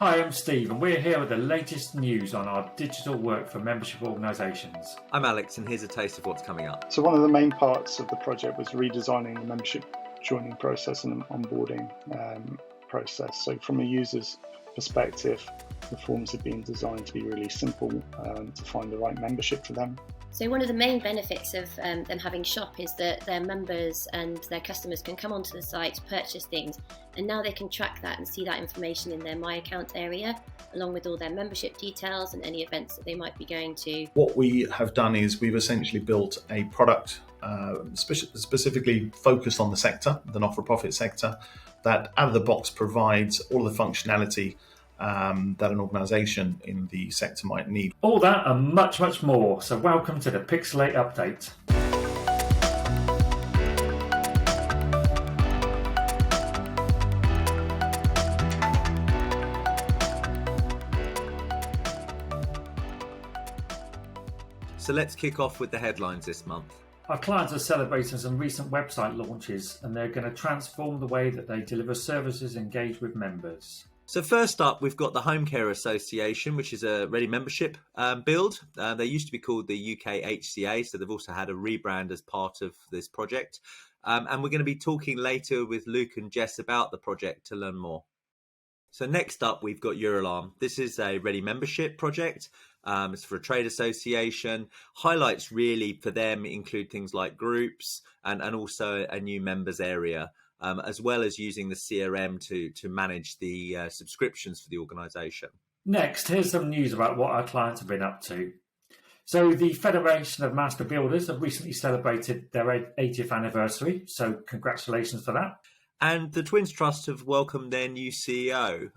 Hi, I'm Steve, and we're here with the latest news on our digital work for membership organisations. I'm Alex, and here's a taste of what's coming up. So one of the main parts of the project was redesigning the membership joining process and onboarding process. So from a user's perspective, the forms have been designed to be really simple to find the right membership for them. So one of the main benefits of them having Shop is that their members and their customers can come onto the site, purchase things, and now they can track that and see that information in their My Account area, along with all their membership details and any events that they might be going to. What we have done is we've essentially built a product specifically focused on the sector, the not-for-profit sector, that out of the box provides all the functionality that an organisation in the sector might need. All that and much, much more. So welcome to the Pixl8 update. So let's kick off with the headlines this month. Our clients are celebrating some recent website launches, and they're going to transform the way that they deliver services and engage with members. So first up, we've got the Home Care Association, which is a ready membership build. They used to be called the UK HCA, so they've also had a rebrand as part of this project. And we're going to be talking later with Luke and Jess about the project to learn more. So next up, we've got Euralarm. This is a ready membership project. It's for a trade association. Highlights really for them include things like groups and also a new members area. As well as using the CRM to manage the subscriptions for the organisation. Next, here's some news about what our clients have been up to. So the Federation of Master Builders have recently celebrated their 80th anniversary, so congratulations for that. And the Twins Trust have welcomed their new CEO.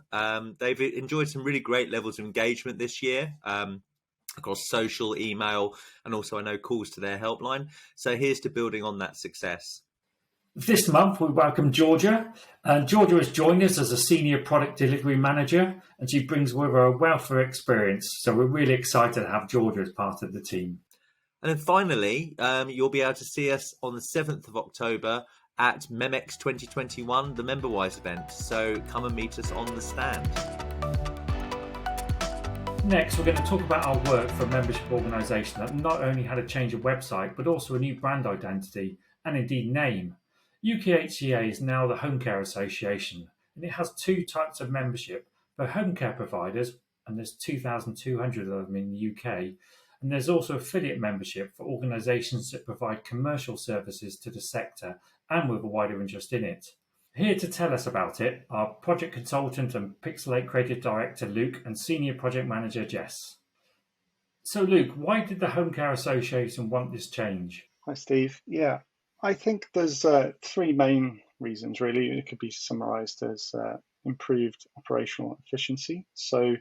They've enjoyed some really great levels of engagement this year, across social, email, and also I know calls to their helpline. So here's to building on that success. This month, we welcome Georgia. Georgia has joined us as a Senior Product Delivery Manager, and she brings with her a wealth of experience. So we're really excited to have Georgia as part of the team. And then finally, you'll be able to see us on the 7th of October at Memex 2021, the MemberWise event. So come and meet us on the stand. Next, we're going to talk about our work for a membership organisation that not only had a change of website, but also a new brand identity and indeed name. UKHCA is now the Home Care Association, and it has two types of membership for home care providers, and there's 2,200 of them in the UK, and there's also affiliate membership for organisations that provide commercial services to the sector and with a wider interest in it. Here to tell us about it are project consultant and Pixl8 creative director Luke and senior project manager Jess. So Luke, why did the Home Care Association want this change? Hi Steve. Yeah, I think there's three main reasons really. It could be summarised as improved operational efficiency. So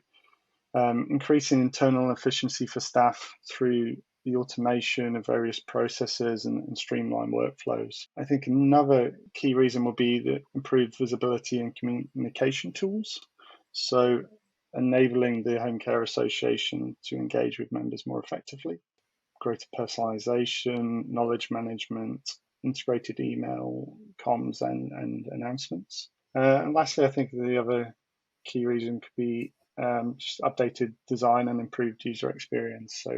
increasing internal efficiency for staff through the automation of various processes and streamlined workflows. I think another key reason will be the improved visibility and communication tools. So enabling the Home Care Association to engage with members more effectively. Greater personalisation, knowledge management, integrated email, comms and announcements. And lastly, I think the other key reason could be just updated design and improved user experience. So,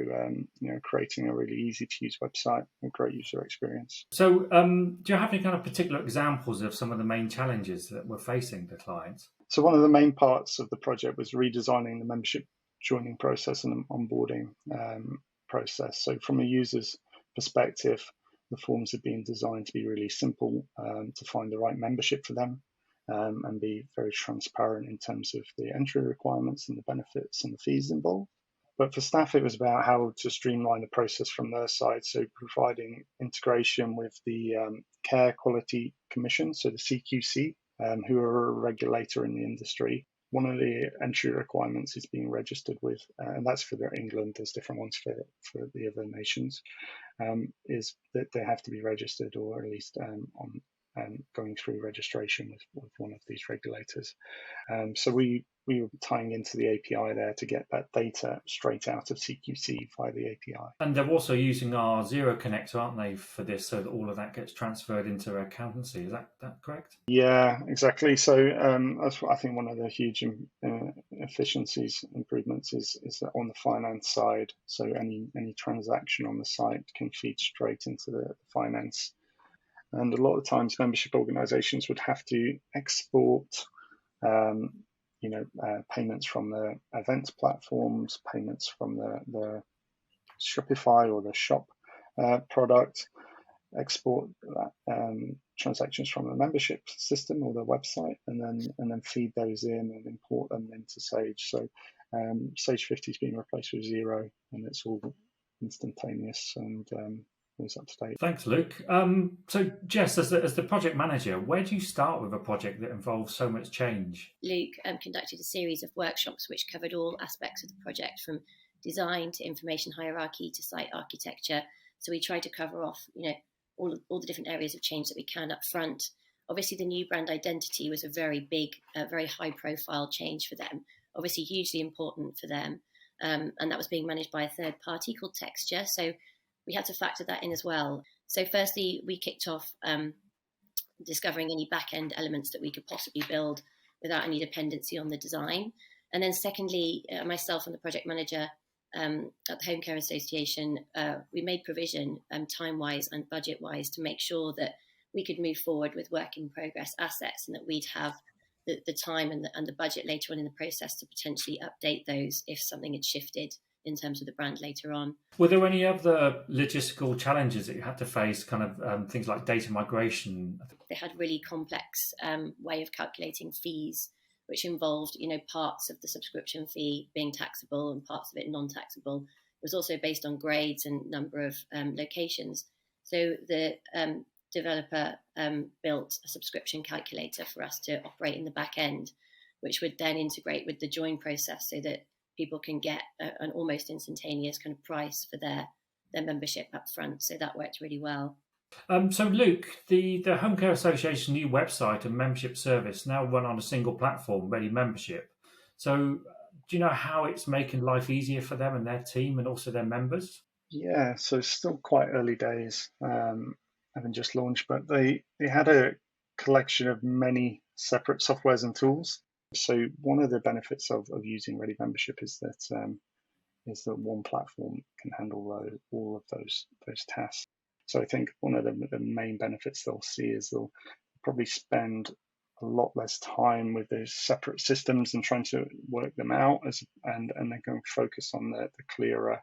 creating a really easy to use website with great user experience. So, do you have any kind of particular examples of some of the main challenges that we're facing the clients? So one of the main parts of the project was redesigning the membership joining process and onboarding process. So from a user's perspective, the forms have been designed to be really simple to find the right membership for them and be very transparent in terms of the entry requirements and the benefits and the fees involved. But for staff, it was about how to streamline the process from their side. So providing integration with the Care Quality Commission, so the CQC, who are a regulator in the industry. One of the entry requirements is being registered with, and that's for England, there's different ones for the other nations, is that they have to be registered or at least on going through registration with one of these regulators. So we were tying into the API there to get that data straight out of CQC via the API. And they're also using our Zero connector, aren't they, for this, so that all of that gets transferred into accountancy. Is that correct? Yeah, exactly. So that's what I think one of the huge efficiencies improvements is that on the finance side. So any transaction on the site can feed straight into the finance. And a lot of times membership organizations would have to export payments from the events platforms, payments from the Shopify or the shop product, export transactions from the membership system or the website, and then feed those in and import them into Sage. So Sage 50 is being replaced with Zero, and it's all instantaneous and is up to date. Thanks, Luke. So Jess, as the project manager, where do you start with a project that involves so much change? Luke conducted a series of workshops which covered all aspects of the project, from design to information hierarchy to site architecture. So we tried to cover off, all the different areas of change that we can up front. Obviously, the new brand identity was a very big, very high-profile change for them. Obviously, hugely important for them, and that was being managed by a third party called Texture. So we had to factor that in as well. So firstly, we kicked off discovering any back-end elements that we could possibly build without any dependency on the design. And then secondly, myself and the project manager at the Home Care Association, we made provision time-wise and budget-wise to make sure that we could move forward with work-in-progress assets, and that we'd have the time and the budget later on in the process to potentially update those if something had shifted in terms of the brand later on. Were there any other logistical challenges that you had to face, kind of things like data migration? They had really complex way of calculating fees, which involved, parts of the subscription fee being taxable and parts of it non-taxable. It was also based on grades and number of locations. So the developer built a subscription calculator for us to operate in the back end, which would then integrate with the join process so that people can get an almost instantaneous kind of price for their membership up front. So that worked really well. So Luke, the Home Care Association new website and membership service now run on a single platform, Ready Membership. So do you know how it's making life easier for them and their team and also their members? Yeah, so it's still quite early days, having just launched, but they had a collection of many separate softwares and tools. So one of the benefits of using Ready Membership is that one platform can handle all of those tasks. So I think one of the main benefits they'll see is they'll probably spend a lot less time with those separate systems and trying to work them out, and they're going to focus on the clearer,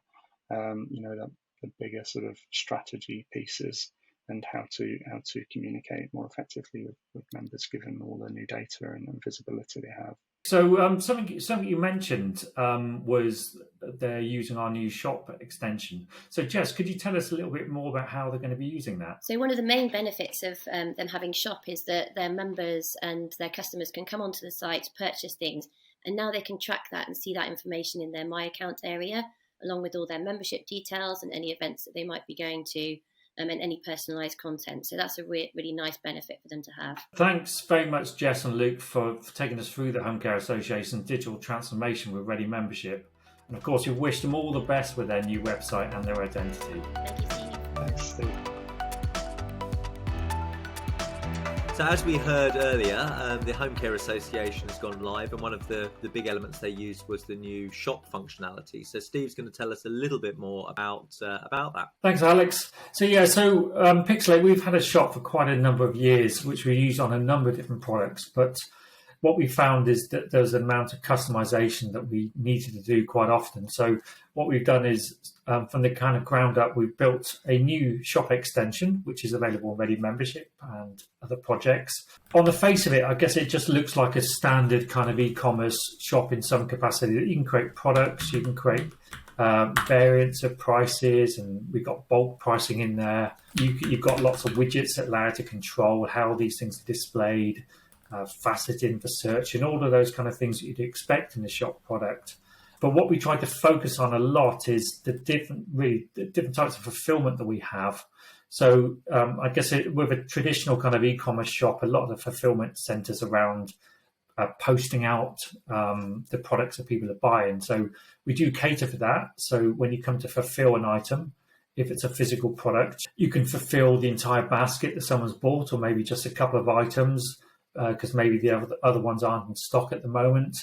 the bigger sort of strategy pieces, and how to communicate more effectively with members given all the new data and visibility they have. So something you mentioned was they're using our new shop extension. So Jess, could you tell us a little bit more about how they're going to be using that? So one of the main benefits of them having shop is that their members and their customers can come onto the site, purchase things, and now they can track that and see that information in their My Account area, along with all their membership details and any events that they might be going to, and any personalised content. So that's a really nice benefit for them to have. Thanks very much, Jess and Luke, for taking us through the Home Care Association's digital transformation with Ready Membership. And of course, we wish them all the best with their new website and their identity. Thank you, Steve. Thanks, Steve. So as we heard earlier, the Home Care Association has gone live, and one of the big elements they used was the new shop functionality. So Steve's going to tell us a little bit more about that. Thanks, Alex. So Pixl8, we've had a shop for quite a number of years, which we use on a number of different products. But what we found is that there's an amount of customization that we needed to do quite often. So what we've done is, from the kind of ground up, we've built a new shop extension, which is available on Ready Membership and other projects. On the face of it, I guess it just looks like a standard kind of e-commerce shop in some capacity. You can create products, you can create variants of prices, and we've got bulk pricing in there. You've got lots of widgets that allow you to control how these things are displayed, faceting for search, and all of those kind of things that you'd expect in a shop product. But what we try to focus on a lot is the different types of fulfillment that we have. So I guess with a traditional kind of e-commerce shop, a lot of the fulfillment centers around posting out the products that people are buying. So we do cater for that. So when you come to fulfill an item, if it's a physical product, you can fulfill the entire basket that someone's bought, or maybe just a couple of items, because maybe the other ones aren't in stock at the moment.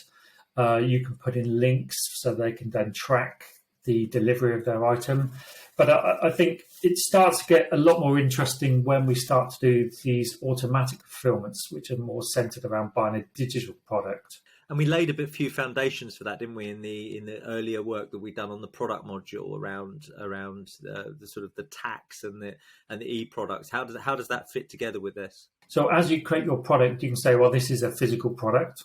You can put in links so they can then track the delivery of their item. But I think it starts to get a lot more interesting when we start to do these automatic fulfillments, which are more centered around buying a digital product. And we laid a few foundations for that, didn't we, in the earlier work that we've done on the product module around the sort of the tax and the e-products. How does that fit together with this? So as you create your product, you can say, well, this is a physical product.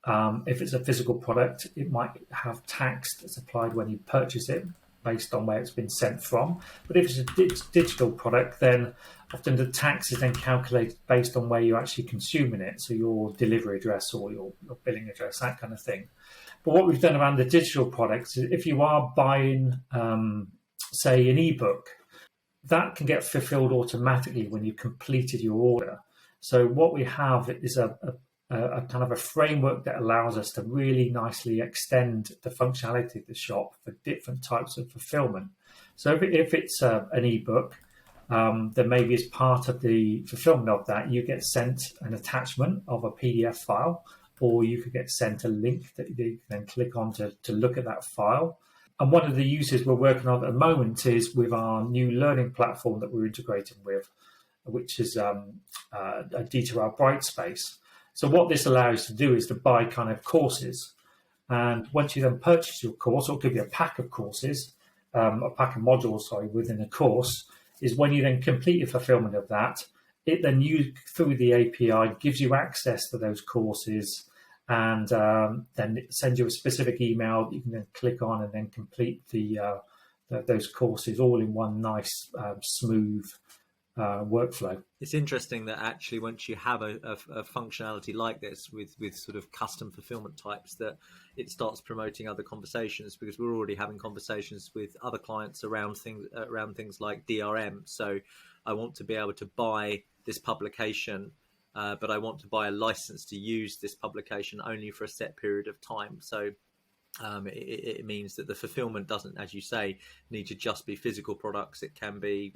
If it's a physical product, it might have tax that's applied when you purchase it based on where it's been sent from. But if it's a digital product, then often the tax is then calculated based on where you're actually consuming it. So your delivery address or your billing address, that kind of thing. But what we've done around the digital products is if you are buying, say, an ebook, that can get fulfilled automatically when you've completed your order. So what we have is a kind of a framework that allows us to really nicely extend the functionality of the shop for different types of fulfillment. So if it's an ebook, then maybe as part of the fulfillment of that, you get sent an attachment of a PDF file, or you could get sent a link that you then click on to look at that file. And one of the uses we're working on at the moment is with our new learning platform that we're integrating with, which is a D2L Brightspace. So what this allows you to do is to buy kind of courses. And once you then purchase your course, or give you a pack of courses, a pack of modules, within a course, is when you then complete your fulfillment of that, it then through the API gives you access to those courses, and then it sends you a specific email that you can then click on and then complete those courses all in one nice, smooth workflow. It's interesting that actually once you have a functionality like this with sort of custom fulfillment types, that it starts promoting other conversations, because we're already having conversations with other clients around things like DRM. So I want to be able to buy this publication, but I want to buy a license to use this publication only for a set period of time. So it means that the fulfillment doesn't, as you say, need to just be physical products. It can be,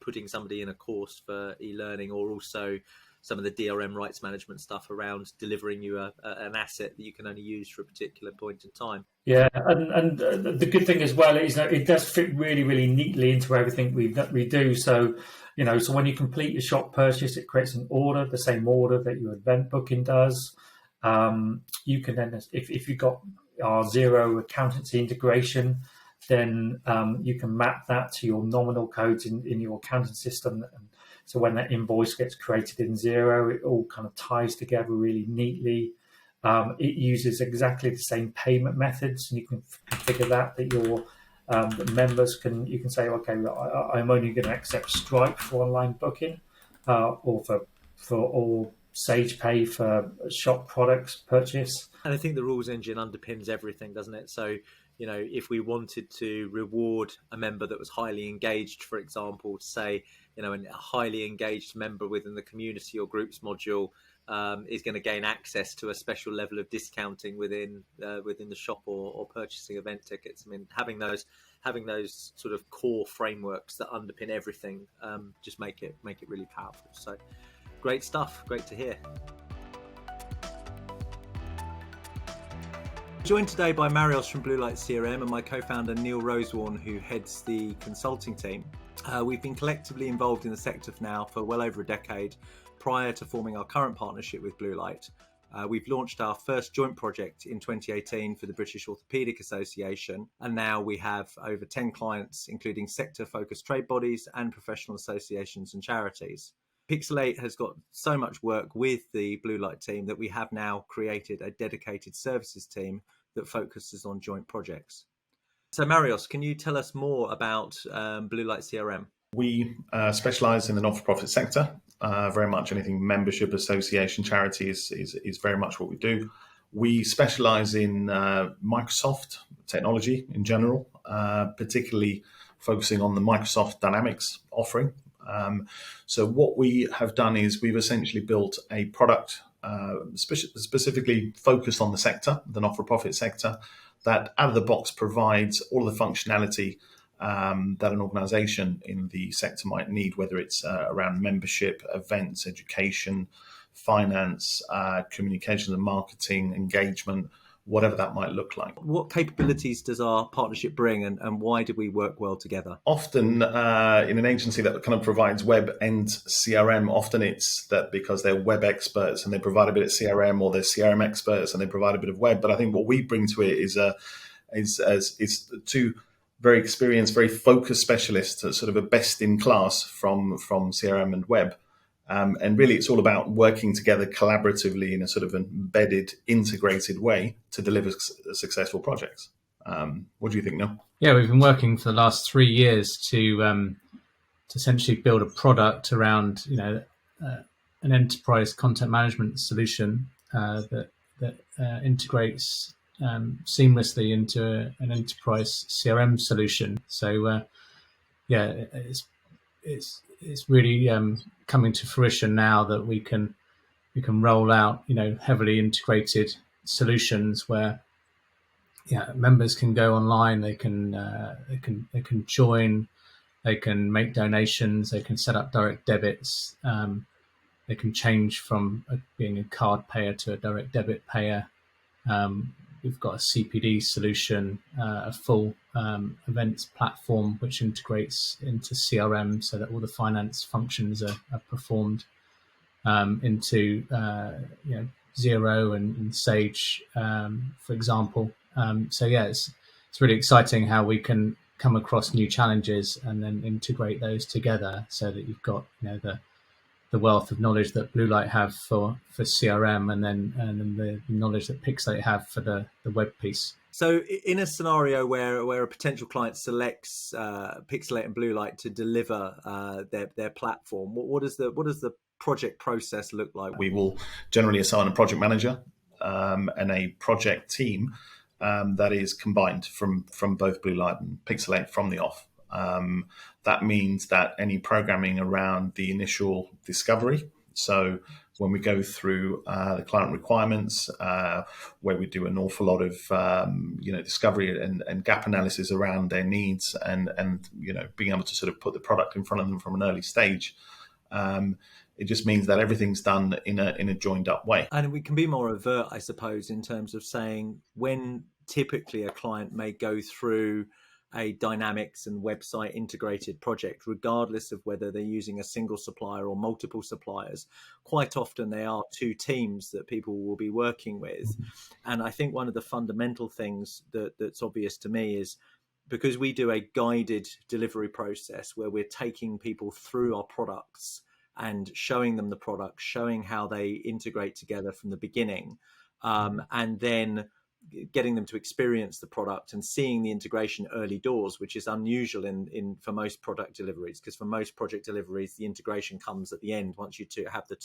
putting somebody in a course for e-learning, or also some of the DRM rights management stuff around delivering you an asset that you can only use for a particular point in time. Yeah, and the good thing as well is that it does fit really, really neatly into everything we do. So, so when you complete your shop purchase, it creates an order, the same order that your event booking does. You can then, if you've got our Xero accountancy integration, then you can map that to your nominal codes in your accounting system. And so when that invoice gets created in Xero, it all kind of ties together really neatly. It uses exactly the same payment methods, and you can configure that your the members you can say, okay, I'm only going to accept Stripe for online booking, or for Sage Pay for shop products purchase. And I think the rules engine underpins everything, doesn't it? So, if we wanted to reward a member that was highly engaged, for example, say, a highly engaged member within the community or groups module is going to gain access to a special level of discounting within the shop or purchasing event tickets. I mean, having those sort of core frameworks that underpin everything just make it really powerful. So great stuff. Great to hear. Joined today by Marios from Bluelight CRM and my co-founder Neil Rosewarne, who heads the consulting team. We've been collectively involved in the sector now for well over a decade, prior to forming our current partnership with Bluelight. We've launched our first joint project in 2018 for the British Orthopaedic Association, and now we have over 10 clients, including sector-focused trade bodies and professional associations and charities. Pixl8 has got so much work with the Bluelight team that we have now created a dedicated services team that focuses on joint projects. So Marios, can you tell us more about Bluelight CRM? We specialise in the not-for-profit sector. Very much anything membership, association, charity is very much what we do. We specialise in Microsoft technology in general, particularly focusing on the Microsoft Dynamics offering. So what we have done is we've essentially built a product specifically focused on the sector, the not-for-profit sector, that out of the box provides all of the functionality that an organisation in the sector might need, whether it's around membership, events, education, finance, communications and marketing, engagement, whatever that might look like. What capabilities does our partnership bring, and why do we work well together? Often in an agency that kind of provides web and CRM, often it's that because they're web experts and they provide a bit of CRM, or they're CRM experts and they provide a bit of web. But I think what we bring to it is two very experienced, very focused specialists, sort of a best in class from CRM and web. And really, it's all about working together collaboratively in a sort of embedded, integrated way to deliver successful projects. What do you think, Neil? Yeah, we've been working for the last 3 years to essentially build a product around, an enterprise content management solution that integrates seamlessly into an enterprise CRM solution. So, it's really coming to fruition now that we can roll out heavily integrated solutions where members can go online, they can join, they can make donations, they can set up direct debits, they can change from being a card payer to a direct debit payer. We've got a CPD solution, a full events platform which integrates into CRM so that all the finance functions are performed into Xero and Sage, for example. It's really exciting how we can come across new challenges and then integrate those together so that you've got the wealth of knowledge that Bluelight have for CRM and then the knowledge that Pixl8 have for the web piece. So in a scenario where a potential client selects Pixl8 and Bluelight to deliver their platform, what does the project process look like? We will generally assign a project manager and a project team that is combined from both Bluelight and Pixl8 from the off. That means that any programming around the initial discovery, so when we go through the client requirements, where we do an awful lot of discovery and gap analysis around their needs, and being able to sort of put the product in front of them from an early stage. It just means that everything's done in a joined up way. And we can be more overt, I suppose, in terms of saying when typically a client may go through a Dynamics and website integrated project, regardless of whether they're using a single supplier or multiple suppliers. Quite often they are two teams that people will be working with. And I think one of the fundamental things that's obvious to me is because we do a guided delivery process where we're taking people through our products and showing them the product, showing how they integrate together from the beginning, and then getting them to experience the product and seeing the integration early doors, which is unusual for most product deliveries, because for most project deliveries, the integration comes at the end once you have the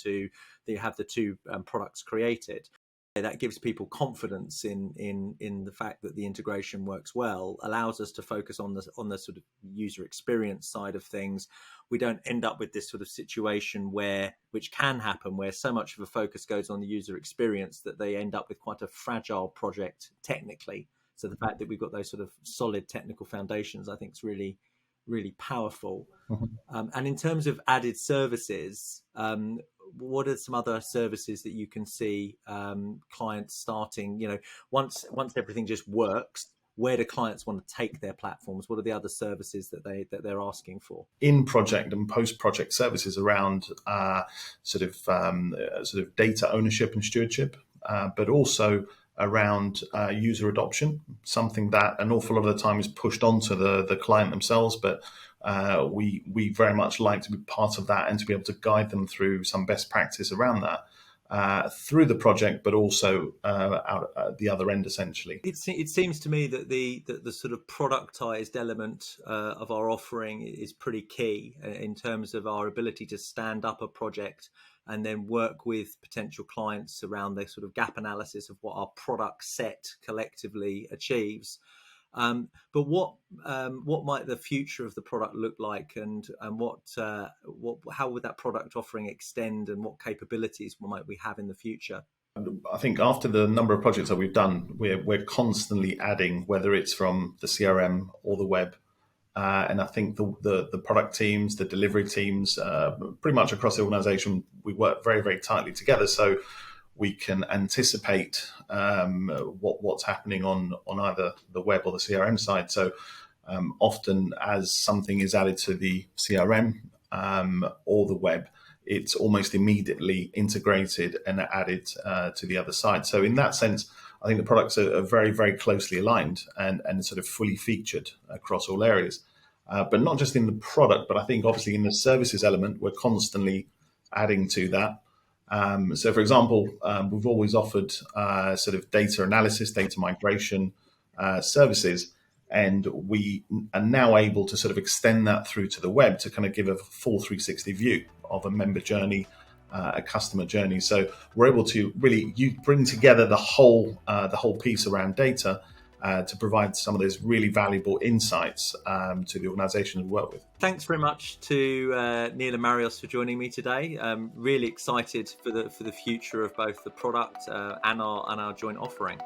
two products created. That gives people confidence in the fact that the integration works well, allows us to focus on the sort of user experience side of things. We don't end up with this sort of situation which can happen, where so much of a focus goes on the user experience that they end up with quite a fragile project technically. So the fact that we've got those sort of solid technical foundations, I think is really, really powerful. Mm-hmm. And in terms of added services, what are some other services that you can see clients starting? Once everything just works, where do clients want to take their platforms? What are the other services that they're asking for? In project and post-project services around sort of data ownership and stewardship, but also around user adoption, something that an awful lot of the time is pushed onto the client themselves, but we very much like to be part of that and to be able to guide them through some best practice around that through the project, but also out at the other end, essentially. It seems to me that the sort of productized element of our offering is pretty key in terms of our ability to stand up a project and then work with potential clients around the sort of gap analysis of what our product set collectively achieves. But what might the future of the product look like, and how would that product offering extend, and what capabilities might we have in the future? I think after the number of projects that we've done, we're constantly adding, whether it's from the CRM or the web. And I think the product teams, the delivery teams, pretty much across the organization, we work very, very tightly together. So we can anticipate what's happening on either the web or the CRM side. So often as something is added to the CRM or the web, it's almost immediately integrated and added to the other side. So in that sense, I think the products are very, very closely aligned and sort of fully featured across all areas. But not just in the product, but I think obviously in the services element, we're constantly adding to that. So, for example, we've always offered sort of data analysis, data migration services, and we are now able to sort of extend that through to the web to kind of give a full 360 view of a member journey, a customer journey. So we're able to really bring together the whole piece around data to provide some of those really valuable insights to the organisation we work with. Thanks very much to Neil and Marios for joining me today. Really excited for the future of both the product and our joint offering.